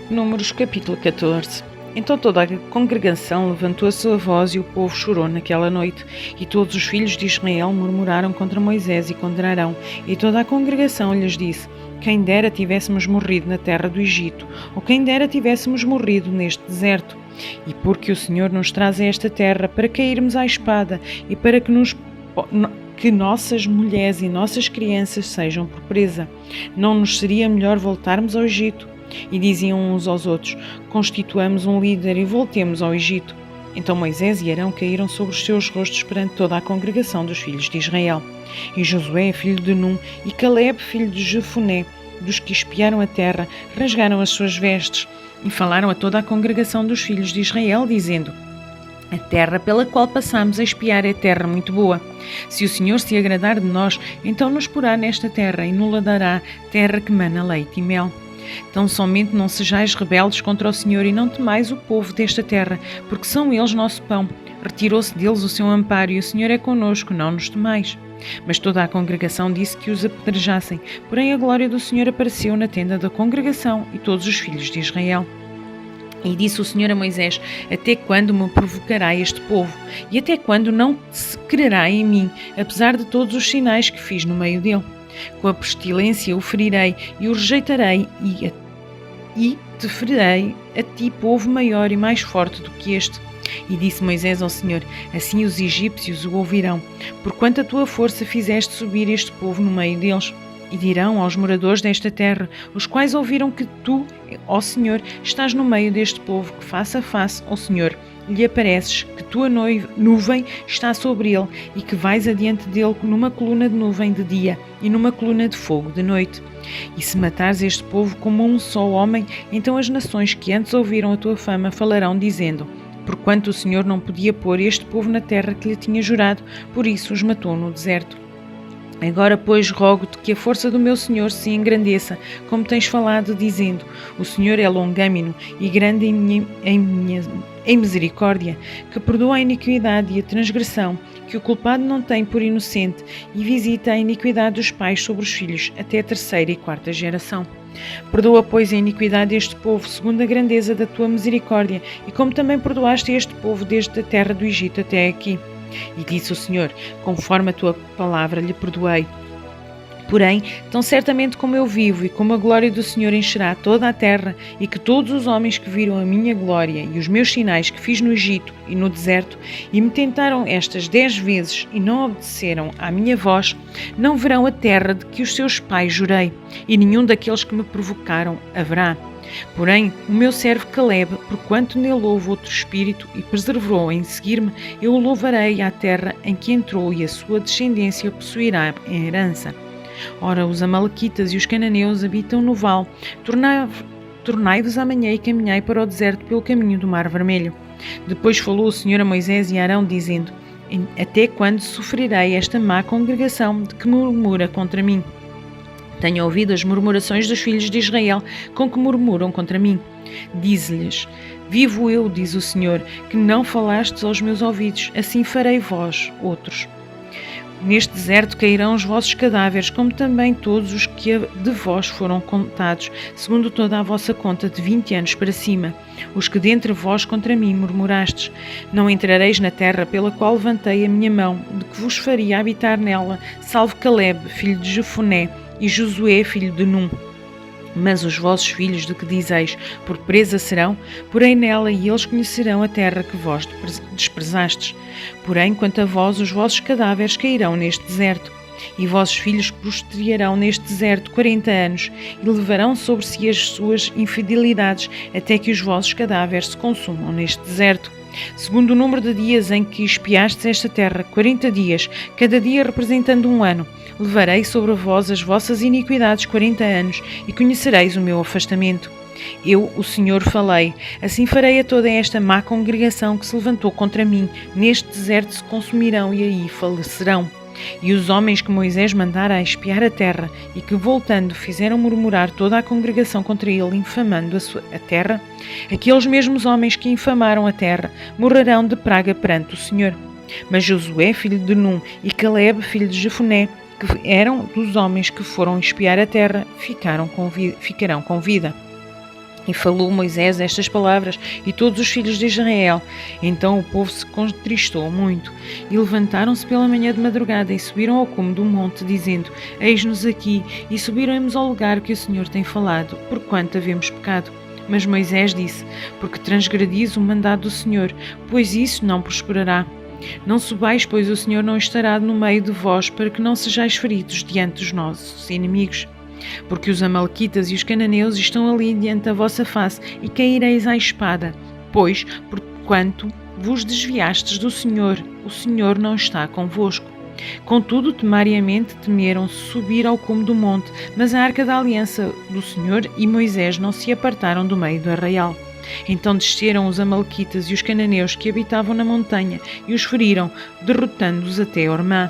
Números capítulo 14. Então toda a congregação levantou a sua voz e o povo chorou naquela noite. E todos os filhos de Israel murmuraram contra Moisés e contra Arão. E toda a congregação lhes disse: quem dera tivéssemos morrido na terra do Egito, ou quem dera tivéssemos morrido neste deserto. E porque o Senhor nos traz a esta terra para cairmos à espada e para que nossas mulheres e nossas crianças sejam por presa, não nos seria melhor voltarmos ao Egito? E diziam uns aos outros: constituamos um líder e voltemos ao Egito. Então Moisés e Arão caíram sobre os seus rostos perante toda a congregação dos filhos de Israel. E Josué, filho de Num, e Caleb, filho de Jefoné, dos que espiaram a terra, rasgaram as suas vestes e falaram a toda a congregação dos filhos de Israel, dizendo: a terra pela qual passamos a espiar é terra muito boa. Se o Senhor se agradar de nós, então nos porá nesta terra e nos dará terra que mana leite e mel. Tão somente não sejais rebeldes contra o Senhor e não temais o povo desta terra, porque são eles nosso pão. Retirou-se deles o seu amparo e o Senhor é conosco, não nos temais. Mas toda a congregação disse que os apedrejassem, porém a glória do Senhor apareceu na tenda da congregação e todos os filhos de Israel. E disse o Senhor a Moisés: até quando me provocará este povo? E até quando não se crerá em mim, apesar de todos os sinais que fiz no meio dele? Com a pestilência o ferirei e o rejeitarei e te ferirei a ti, povo maior e mais forte do que este. E disse Moisés ao Senhor: assim os egípcios o ouvirão, porquanto a tua força fizeste subir este povo no meio deles. E dirão aos moradores desta terra, os quais ouviram que tu, ó Senhor, estás no meio deste povo, que face a face ao Senhor lhe apareces, que tua nuvem está sobre ele e que vais adiante dele numa coluna de nuvem de dia e numa coluna de fogo de noite. E se matares este povo como um só homem, então as nações que antes ouviram a tua fama falarão, dizendo: porquanto o Senhor não podia pôr este povo na terra que lhe tinha jurado, por isso os matou no deserto. Agora, pois, rogo-te que a força do meu Senhor se engrandeça, como tens falado, dizendo: o Senhor é longâmino e grande em misericórdia, que perdoa a iniquidade e a transgressão, que o culpado não tem por inocente, e visita a iniquidade dos pais sobre os filhos, até a terceira e quarta geração. Perdoa, pois, a iniquidade deste povo, segundo a grandeza da tua misericórdia, e como também perdoaste este povo desde a terra do Egito até aqui. E disse o Senhor: conforme a tua palavra lhe perdoei. Porém, tão certamente como eu vivo e como a glória do Senhor encherá toda a terra, e que todos os homens que viram a minha glória e os meus sinais que fiz no Egito e no deserto, e me tentaram estas 10 vezes e não obedeceram à minha voz, não verão a terra de que os seus pais jurei, e nenhum daqueles que me provocaram haverá. Porém, o meu servo Caleb, porquanto nele houve outro espírito e perseverou em seguir-me, eu o louvarei à terra em que entrou e a sua descendência possuirá em herança. Ora, os amalequitas e os cananeus habitam no vale. Tornai-vos amanhã e caminhai para o deserto pelo caminho do Mar Vermelho. Depois falou o Senhor a Moisés e a Arão, dizendo: até quando sofrerei esta má congregação de que murmura contra mim? Tenho ouvido as murmurações dos filhos de Israel, com que murmuram contra mim. Dize-lhes: vivo eu, diz o Senhor, que não falastes aos meus ouvidos, assim farei vós, outros. Neste deserto cairão os vossos cadáveres, como também todos os que de vós foram contados, segundo toda a vossa conta de 20 anos para cima, os que dentre vós contra mim murmurastes. Não entrareis na terra pela qual levantei a minha mão, de que vos faria habitar nela, salvo Caleb, filho de Jefoné, e Josué, filho de Num. Mas os vossos filhos, de que dizeis, por presa serão, porém nela, e eles conhecerão a terra que vós desprezastes. Porém, quanto a vós, os vossos cadáveres cairão neste deserto, e vossos filhos prostrarão neste deserto 40 anos, e levarão sobre si as suas infidelidades, até que os vossos cadáveres se consumam neste deserto. Segundo o número de dias em que espiastes esta terra, 40 dias, cada dia representando um ano, levarei sobre vós as vossas iniquidades 40 anos, e conhecereis o meu afastamento. Eu, o Senhor, falei, assim farei a toda esta má congregação que se levantou contra mim, neste deserto se consumirão e aí falecerão. E os homens que Moisés mandara a espiar a terra, e que voltando fizeram murmurar toda a congregação contra ele, infamando a terra, aqueles mesmos homens que infamaram a terra, morrerão de praga perante o Senhor. Mas Josué, filho de Num, e Caleb, filho de Jefoné, que eram dos homens que foram espiar a terra, ficarão com vida. E falou Moisés estas palavras, e todos os filhos de Israel. Então o povo se contristou muito, e levantaram-se pela manhã de madrugada, e subiram ao cume do monte, dizendo: Eis-nos aqui, e subiremos ao lugar que o Senhor tem falado, porquanto havemos pecado. Mas Moisés disse: Porque transgredis o mandado do Senhor, pois isso não prosperará. Não subais, pois o Senhor não estará no meio de vós, para que não sejais feridos diante dos nossos inimigos. Porque os amalequitas e os cananeus estão ali diante da vossa face, e caireis à espada. Pois, porquanto vos desviastes do Senhor, o Senhor não está convosco. Contudo, temariamente temeram subir ao cume do monte, mas a arca da aliança do Senhor e Moisés não se apartaram do meio do arraial. Então desceram os amalequitas e os cananeus que habitavam na montanha, e os feriram, derrotando-os até Ormá.